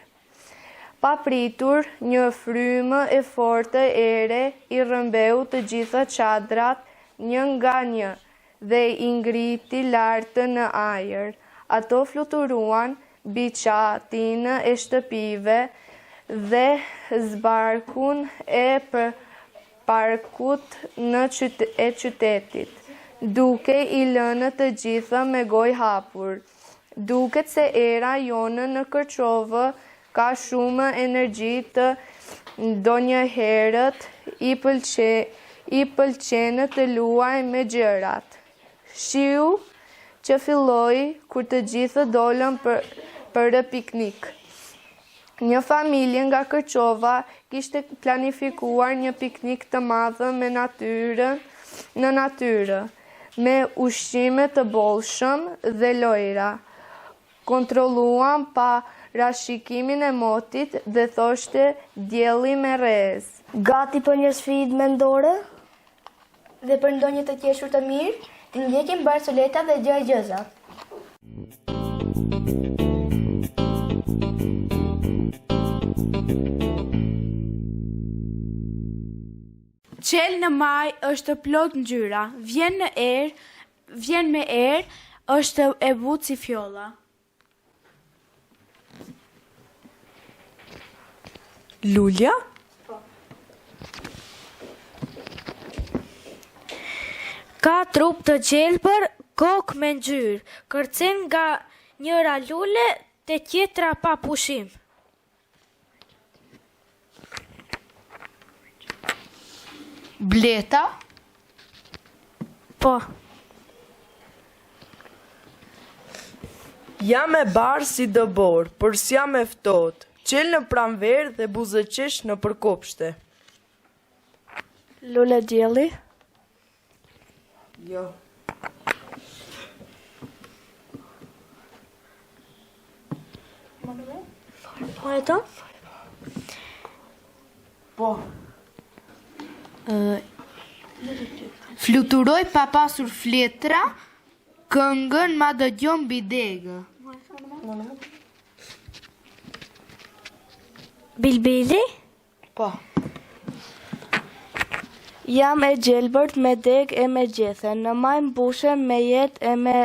Pa pritur, një frymë e fortë ere i rrëmbeu të gjitha çadrat një nga një dhe i ngriti lartë në ajër. Ato fluturuan mbi çatinë e shtëpive dhe zbarkun e parkut e qytetit, duke i lënë të gjitha me gojë hapur. Duket se era jonë në Kërçovë ka shumë energji të ndonjëherët i pëlqen të luaj me gjërat. Shiu që filloi kur të gjithë dolën për piknik. Një familje nga Kërçova kishte planifikuar një piknik të madh në natyrë, me ushqime të bollshëm dhe lojra. Kontrolluan pa rashikimin e motit dhe thoshte dielli me rrez. Gati për një sfidë mendore dhe për ndonjë të qeshur të mirë, të ndjekim Barceleta dhe gjëza. Qel Vjen në maj, është plot ngjyra. Vjen me erë, është e butë si fjolla. Lulja? Ka trup të gjelbër, kokë me ngjyrë, kërcen nga njëra lule te tjetra pa pushim. Bleta? Po. Jam e barë si dëbor, për s'jam e ftohtë. Qel në pranverë dhe buzëqish në përkopshte. Lule dielli? Jo. Po e to? Po. Fluturoj pa pasur fletra, këngën ma dëgjon bidegë. Bilbili? Po. Jam e gjelbërt me deg e me gjethe, në maj mbushem me jet e me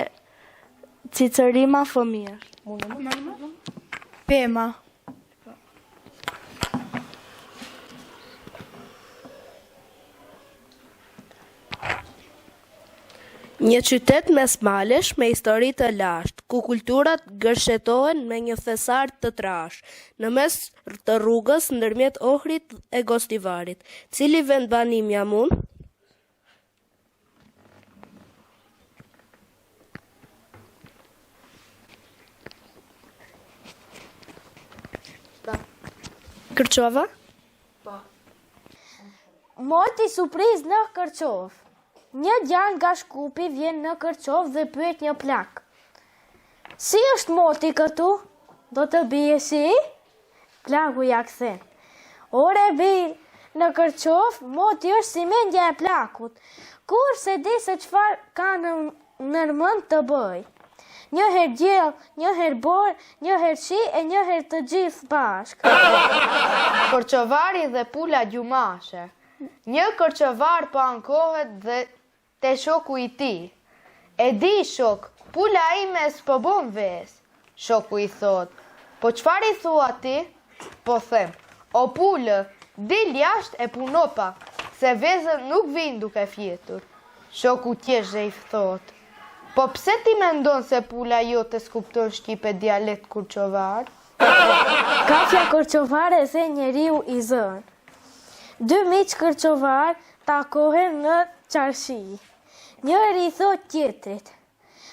cicërima fëmijë. Pema. Një qytet mes malesh me histori të lashtë, ku kulturat gërshetohen me një thesar të trash, në mes të rrugës ndërmjet Ohrit e Gostivarit. Cili vend banim jam unë? Kërqova? Po. Moti surpriz në Kërqov. Një djalë nga Shkupi vjen në Kërqov dhe pyet një plak. Si është moti këtu? Do të bie si? Plaku ja kthen. Ore bir, në Kërqov moti është si mendja e plakut. Kur se di se çfarë ka në nërmend të bëj. Një herë gjell, një herë bor, një herë shi e një herë të gjithë bashkë. Kërqovari dhe pula gjumashe. Një kërqovar po ankohet dhe te shoku i ti. E di shok, pula ime s'po bon ves. Shoku i thot, po qfar i thua ti? Po them, o pulë, dil jasht e punopa, se vezën nuk vinë duke fjetur. Shoku tjesh dhe i thot, po pse ti mendon se pula jo të skupton shqipe dialekt kërqovar? Kafja kërqovare dhe njeriu i zën. Dy miq kërqovar takohen në qarshi. Njëri i thot tjetrit,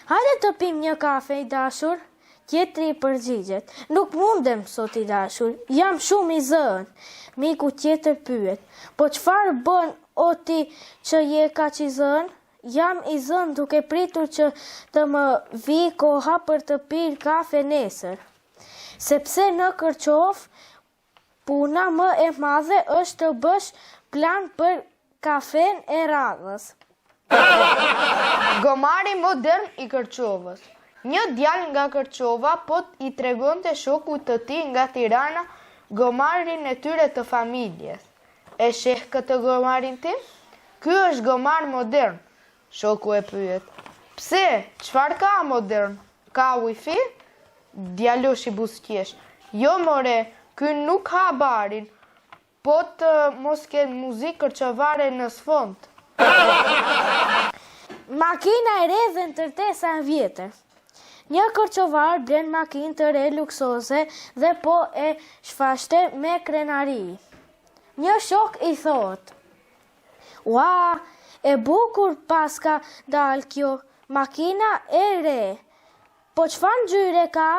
hajde të pim një kafe i dashur. Tjetri i përgjigjet, nuk mundem sot i dashur, jam shumë i zën. Miku tjetër pyet, po çfarë bën o ti që je kaq i zën? Jam i zën duke pritur që të më vi koha për të pirë kafe nesër. Sepse në Kërqov, puna më e madhe është të bësh plan për kafen e radhës. Gomari modern i Kërqovës. Një djalë nga Kërqova po i tregonte shokut të tij nga Tirana gomarin e tyre të familjes. E sheh këtë gomarin tim? Ky është gomar modern. Shoku e pyet. Pse? Çfarë ka modern? Ka wifi? Djaloshi buzëqesh. Jo more, ky nuk ka barin, po të mos kenë muzikë kërqovare në sfond. Makina e re dhe ndërtesa e vjetër. Një kërqovar blen makinë të re luksoze dhe po e shfashte me krenari. Një shok i thot, ua, e bukur paska dal kjo, makina e re. Po çfarë ngjyre ka?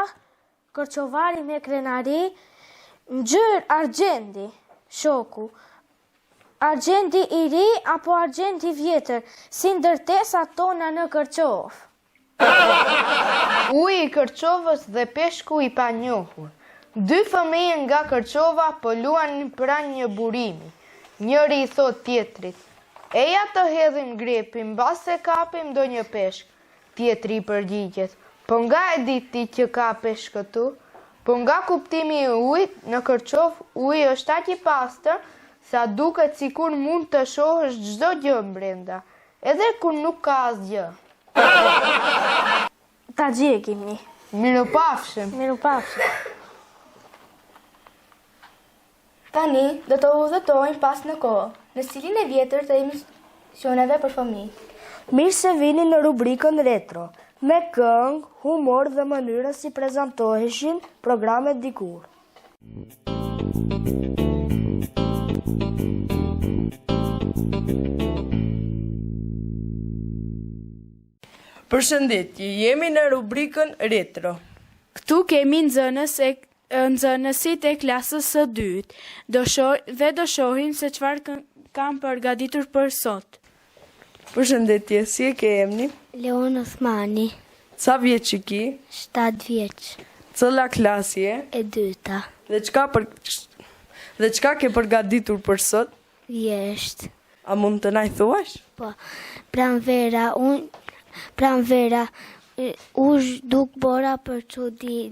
Kërqovari me krenari, ngjyrë argjendi. Shoku, argjendi i ri apo argjendi vjetër, si ndërtesa tona në Kërqov. Uji i Kërqovës dhe peshku i panjohur. Dy fëmijë nga Kërqova po luanin pranë një burimi. Njëri i thot tjetrit, eja të hedhim grepin, mbas se kapim do një peshk. Tjetri i përgjigjet, po nga e diti që ka peshk këtu? Po nga kuptimi i ujit, në Kërqov uji është aq i pastër sa duket sikur mund të shohësh çdo gjë brenda, edhe kur nuk ka asgjë. Ta gjekimi. Mirupafshim. Mirupafshim. Tani do të udhëtojmë pas në kohë, në cilin e vjetër të emisioneve për fëmijë. Mirë se vini në rubrikën retro, me këngë, humor dhe mënyra si prezantoheshin programet dikur. Përshëndetje, jemi në rubrikën retro. Këtu kemi nxënësit e klasës së dytë dhe do shohim se çfarë kam përgatitur për sot. Përshëndetje, si e ke emni? Leon Osmani. Sa vjeç i ki? 7 vjeç. Cëlla klasi je? E dyta. Dhe çka ke përgatitur për sot? Vjesht. A mund të na i thuash? Po. Pranvera u duk bora për që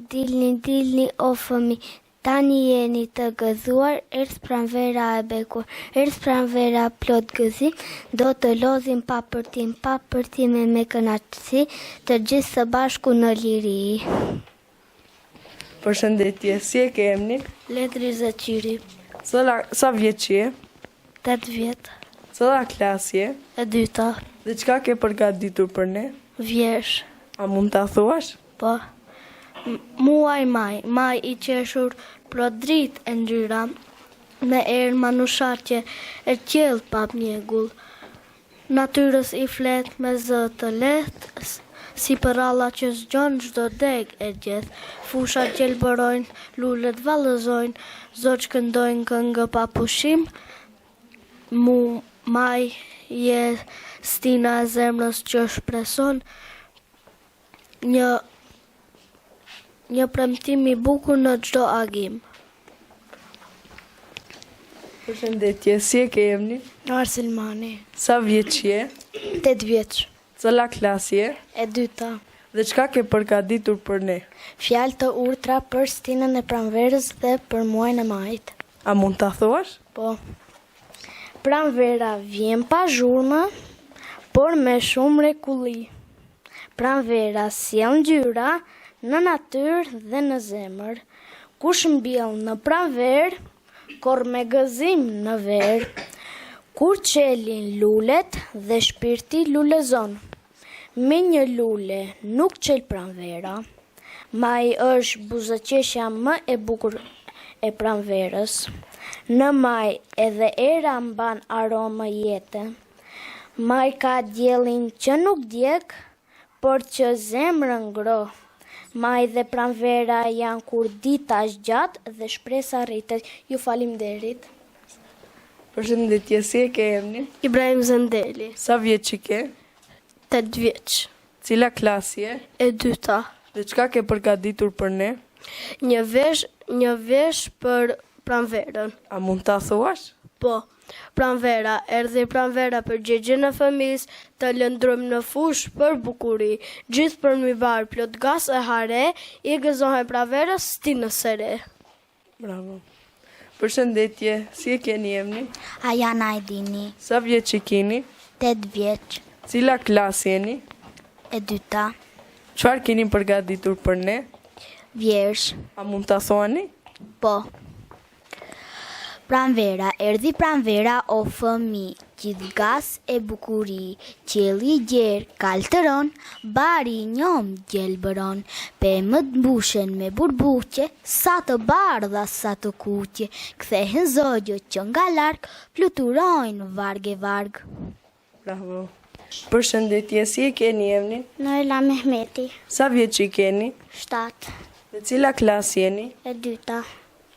dilni o fëmi, tani jeni të gëzuar, erdh pranvera e bekur, erdh pranvera plot gëzim, do të lodhim pa përtime me kënaqësi, të gjithë së bashku në liri. Përshëndetje, si e ke emni? Letri Zëqiri. Sa vjeç je? 8 vjet. Cëlla klasi je? E dyta. Dhe çka ke përgatitur për ne? Vjesh. A mund ta thuash? Po. Muaj maj i qeshur plot dritë e ngjyra, me erë manushatje e qellë pa mjegull. Natyrës i flet me zë të lehtë, si përralla që zgjon çdo deg e gjeth. Fushat gjelbërojnë, lulet vallëzojnë, zoç këndojnë këngë pa pushim. Maj je stina e zemrës që shpreson një premtim i bukur në çdo agim. Përshëndetje, si e ke emni? Arselmani. Sa vjeç je? 8 vjeç. Cëlla klasi je? E dyta. Dhe çka ke përgatitur për ne? Fjalë të urtra për stinën e pranverës dhe për muajin e majit. A mund ta thuash? Po. Pranvera vjen pa zhurmë, por me shumë mrekulli. Pranvera sjell ngjyra në natyrë dhe në zemër. Kush mbjell në pranverë, korr me gëzim në verë. Kur qelin lulet dhe shpirti lulezon, me një lule nuk qel pranvera. Maji është buzëqeshja më e bukur e pranverës. Në maj edhe era mban aromë jete. Maj ka diellin që nuk djeg, por që zemrën ngro. Maj dhe pranvera janë kur dita është gjatë dhe shpresa rritet. Ju faleminderit. Përshëndetje, si e ke emnin? Ibrahim Zendeli. Sa vjeç i ke? 8 vjeç. Cila klasi je? E dyta. Dhe çka ke përgatitur për ne? Një vesh për pranverën. A mund ta thuash? Po. Pranvera, erdhi pranvera për gjegjen e fëmis, të lëndrojmë në fush për bukuri. Gjithë për mivar plot gas e hare, i gëzohen pranverës stinës së re. Bravo. Përshëndetje, si e keni emnin? Ajana Ajdini. Sa vjeç i keni? 8 vjeç. Cila klasë jeni? E dyta. Çfarë keni përgatitur për ne? Vjersh. A mund ta thoni? Po. Pranvera, erdhi pranvera o fëmi, gjithë gas e bukuri, qielli gjerë kaltëron, bari njom gjelbëron, pemët mbushen me burbuqe, sa të bardha sa të kuqe, kthehen zogjo që nga larg, fluturojnë varg e varg. Bravo. Përshëndetje, si e keni emnin? Noela Mehmeti. Sa vjeç i keni? 7. Dhe cila klasë jeni? E dyta.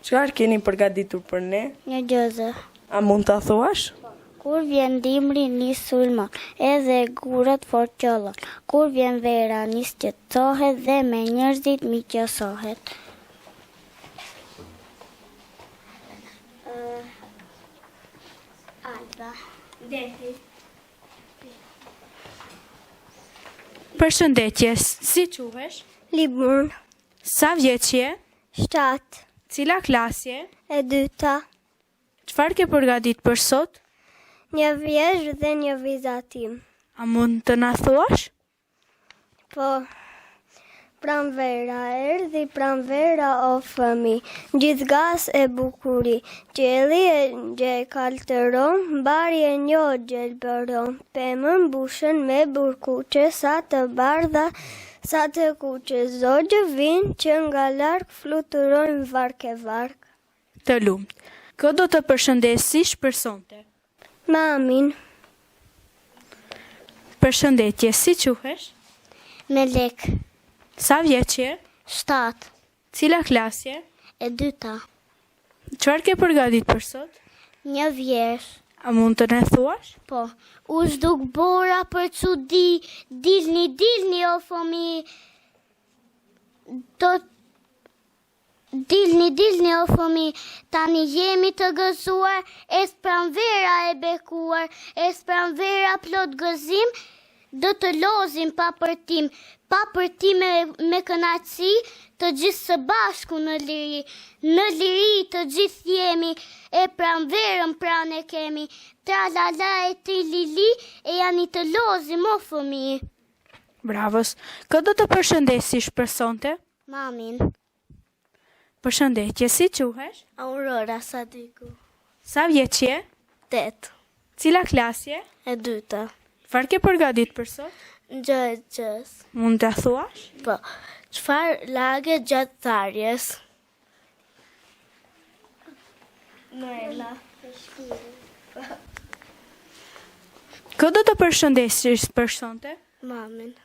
Çfarë keni përgatitur për ne? Një gjëzë. A mund ta thuash? Kur vjen dimri nis sulmon, edhe gurat fort qëllon. Kur vjen vera nis qetësohet dhe me njerëzit miqësohet. Alba. Deti. Përshëndetje, si quhesh? Libur. Sa vjeç je? 7. Cila klasje? E dyta. Çfarë ke përgatit për sot? Një vjezhë dhe një vizatim. A mund të na thuash? Po, pranvera erdhi, pranvera o fëmi, gjithgas e bukuri, qeli e gje kaltëron, mbari e një gjelbëron, pemën bushën me burkuqe, sa të bardha, sa të kuqe, zogjë vinë që nga larkë fluturojnë vark e vark. Të lumt. Kë do të përshëndesish për sonte? Mamin. Përshëndetje, si quhesh? Melek. Sa vjeç je? 7. Cila klasje? E 2. Çfarë ke përgatit për sot? Një vjesh. A mund të ne thuash? Po, u zhduk bora për çudi, dilni o fëmi, Dilni o fëmi, tani jemi të gëzuar, es pranvera e bekuar, es pranvera plot gëzim, do të lozim pa përtim me kënaqësi, të gjithë së bashku në liri të gjithë jemi, e pranverën pranë e kemi, tra la la e ti lili, e janë i të lozim o fëmi. Bravos. Kë do të përshëndesish për sonte? Mamin. Përshëndetje, si quhesh? Aurora Sadiku. Sa vjeç je? 8. Cila klasje? E 2. Çfarë ke përgatit për sot? Gjëgjës. Mund të thuash? Po, çfarë lage gjatë tharjes? Noela. Kë do të përshëndesish për sonte? Mamin.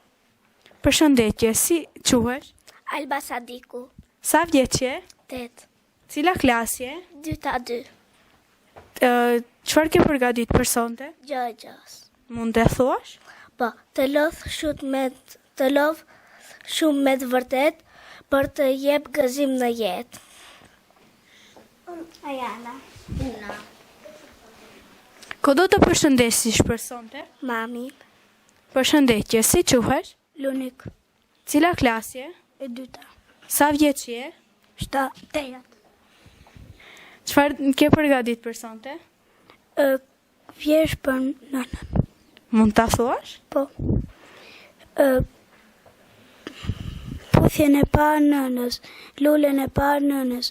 Përshëndetje, si quhesh? Alba Sadiku. Sa vjeç je? 8. Cila klasje? 2. Çfarë ke përgatit për sonte? Gjëgjës. Mund të thuash? Po, të lodh shumë me të vërtet për të jep gëzim në jetë. Ajana. Una. Kë do të përshëndesish për sonte? Mami. Përshëndetje, si quhesh? Lunik. Cila klasje? E 2. Sa vjeç je? 7. Çfarë ke përgatit për sonte? Vjesh për nënën. Mund ta thuash? Po. Puthjen e parë nënës, lulen e parë nënës,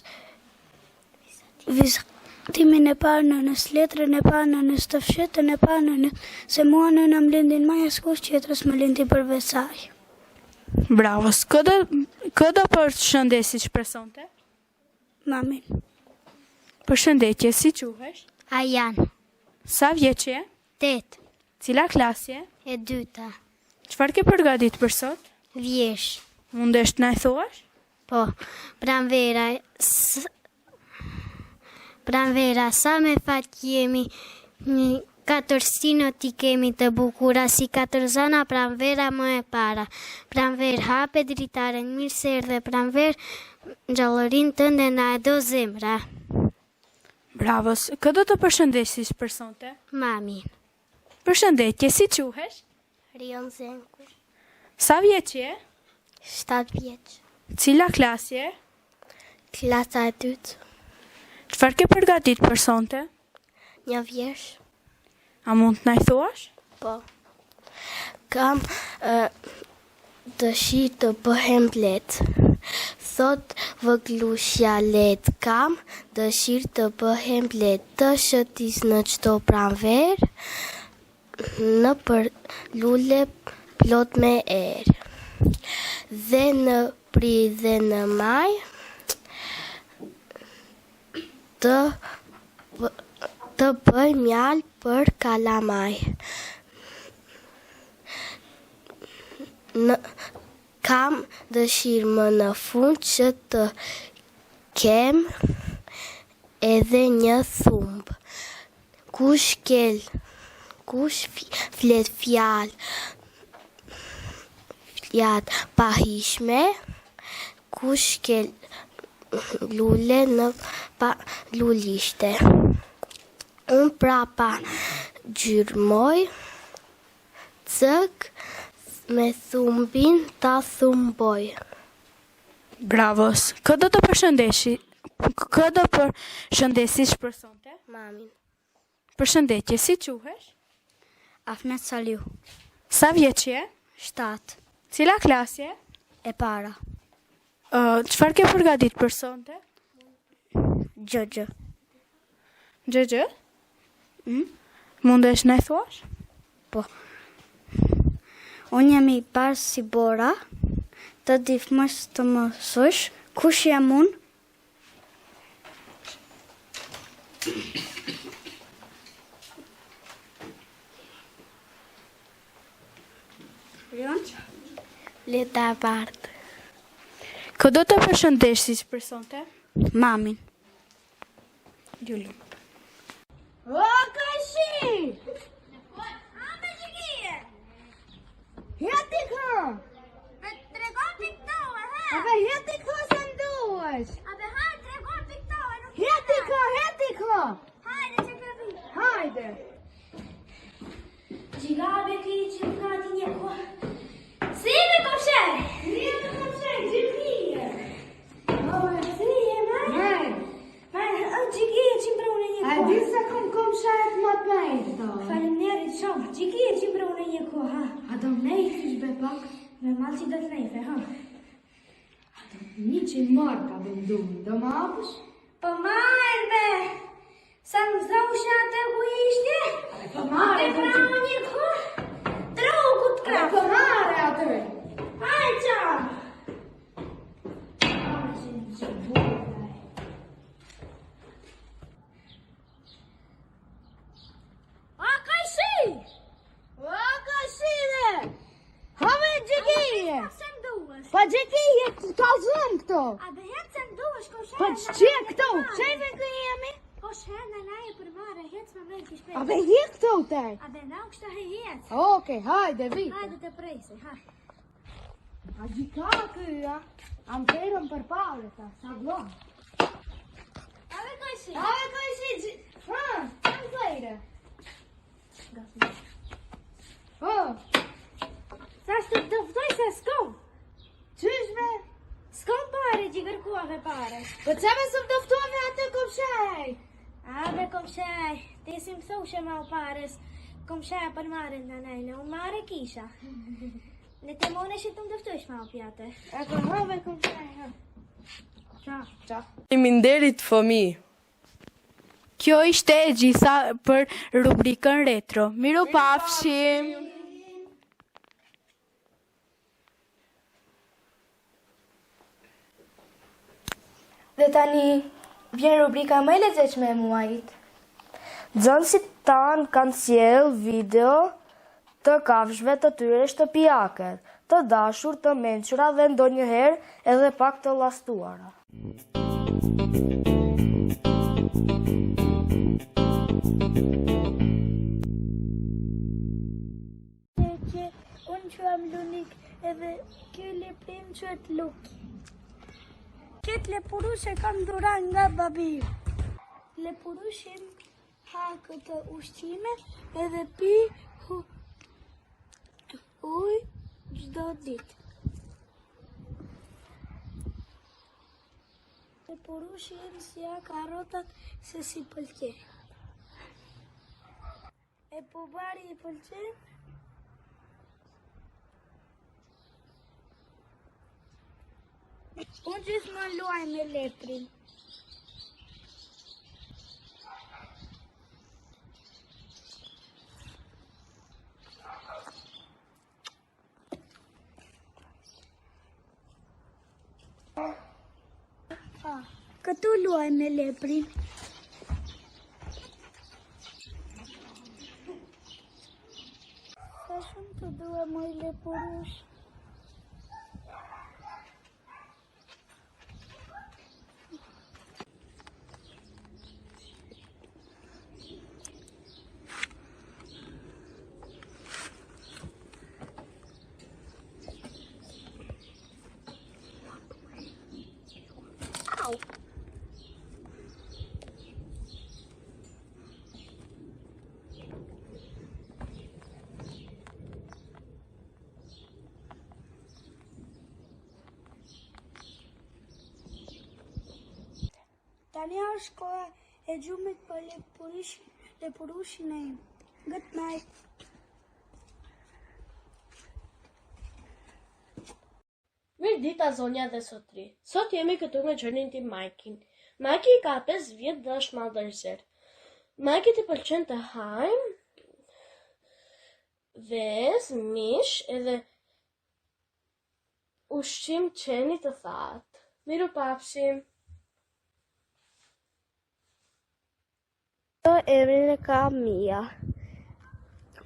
vizatimin e parë nënës, letrën e parë nënës, të fshetën e parë nënës, se mua nëna më lindin maja s'kush qetrës më lindi përveç saj. Bravos. Kë do përshëndesish për sonte? Mamin. Përshëndetje, si quhesh? Ajan. Sa vjeç je? 8. Cila klasje? E 2. Çfarë ke përgatit për sot? Vjesh. Mundesh të na e thuash? Po, pranvera, sa me fat jemi, 4 sinot i kemi të bukura, si 4 zana, pranvera më e para. Pranver hape dritaren, mirë se erdhe pranver, gjallërin tënde na e do zemra. Bravos. Kë do të përshëndesish për sonte? Mami. Përshëndetje, si quhesh? Rion Zenku. Sa vjeç je? 7 vjeç. Cila klasje? Klasa e 2. Çfarë ke përgatit për sonte? Një vjesh. A mund të na i thuash? Po. Kam dëshirë të bëhem let. Thot vëglushja let. Kam dëshirë të bëhem let. Të shëtis në çdo pranver, në për lule plot me erë. Dhe në pri dhe në maj, të bëj mjalë për kalamaj. Kam dëshirë më në fund që të kem edhe një thumbë. Kush flet fjalë pahishme, kush kel lule në lulishte. Unë prapa gjyrmoj, cëk me thumbin ta thumboj. Bravos. Kë do të Kë do përshëndesish personte? Mamin. Përshëndetje, si quhesh? Afmet Saliu. Sa vjeç je? 7. Cila klasje? E para. Çfarë ke përgatit për sonte? Gjëgjë. Gjëgjë? Mundesh na e thuash? Po. Unë jam i parë si Bora, të difmosh të mësosh, kush jam unë? Leta e partë. Kë do të përshëndesish për sonte? Mamin. Gjullu. O, Kajshi! Ame gjikije! Hjeti kë! Me tregon piktore, he! Abe hjeti kë se nduesh! Abe hajde, tregon piktore, nuk hjeti kë! Hajde, që këvi! Hajde! Gjigabe ki që ka ti një ko. Si me komshej! Si me komshej, gjikije! Si e me? Gjikije që mbrune një ko. A di se kom shajet më të mejtë. Faleminderit shumë. Gjikije që mbrune një ko, ha. A do nejtë be pak? Me malë që do të nejtë, ha. A do një që marka be ndumë, do më apësh? Po marrë be! Sa më thosha të ku ishte? Po marrë, po marrë një ko. Drogu të krafë. Po marrë atë. Hajë qa. A, Kajshi! O, Kajshi dhe! Hame gjikije! Pa gjikije ka zënë këto! A be hetë se nduesh, ko shenë... Pa që këto? Qeve kë jemi? Po shenë në e për mare, hetë më mërë kishpe. A be je këto taj? A be na u kështë he hetë. Oke, hajde, vite. Hajde të prejse, hajde. A gjika këja? Am përëm për pare, ta, sa blonë. A be Kajshi! A be Kajshi! Ha, kam fejre. Oh, sa shtë të dëftoj se s'kom? Qysh me? S'kom pare që kërkuave pare. Po që me së më dëftove atë komshaj? A be komshaj, ti si më thoshe ma u pares, komshaj për mare në nejnë, unë mare kisha. Në të mone që të më dëftojsh ma u pjate. E ko have komshaj, ha. Qa, qa. Faleminderit fëmi. Kjo ishte e gjitha për rubrikën retro. Miru pafshim! Dhe tani vjen rubrika më e lezetshme e muajit. Nxënësit tanë kanë sjell video të kafshëve të tyre shtëpiake, të dashur, të mençura dhe ndonjëherë edhe pak të llastuara. Unë që am lunik edhe kjo leprim që të luki. Këtë lepurushe kam duran nga babi. Lepurushin ha këtë ushqime edhe pi uj gjdo ditë. Lepurushin si ja karotat se si pëlqen. E pubari i pëlqen? Unë gjithmonë luaj me leprin. Këtu luaj me leprin. Sa shumë të dua moj lepurush. Tani është koha e gjumit për lepurushin e im. Good night. Mirë dita zonja dhe sotri. Sot jemi këtu me gjërnin tim Majkin. Majki ka 5 vjet dhe është mallëdhëzer. Majkit i pëlqen të hajmë vezë, mish edhe ushqim qeni të thatë. Miru pafshim. Emrin e ka Mia.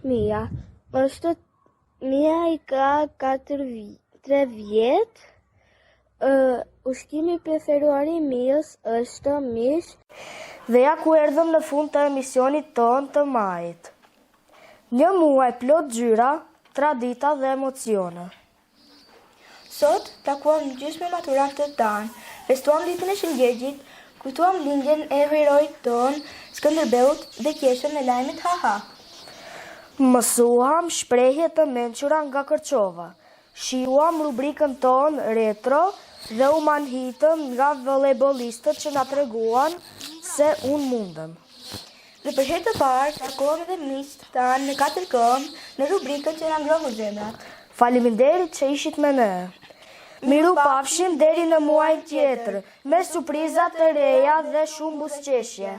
Mia i ka 3 vjet. Ushqimi preferuar i Mias është mish. Dhe ja ku erdhëm në fund të emisionit tonë të majit. Një muaj plot gjyra, tradita dhe emocione. Sot takuam gjysmë maturantët tanë, festuam ditën e Shëngjëgjit, kujtuam lindjen e heroit tonë, Skënderbeut dhe qeshën e lajmit haha. Mësuam shprehje të mençura nga Kërçova. Shijuam rubrikën tonë retro dhe u manhitëm nga volejbolistët që na treguan se unë mundem. Dhe për herë të parë takuam edhe miqtë tanë në 4 këmbë në rubrikën që na ngrohu zemrat. Faleminderit që ishit me ne. Miru pafshim deri në muajin tjetër, me surpriza të reja dhe shumë buzëqeshje.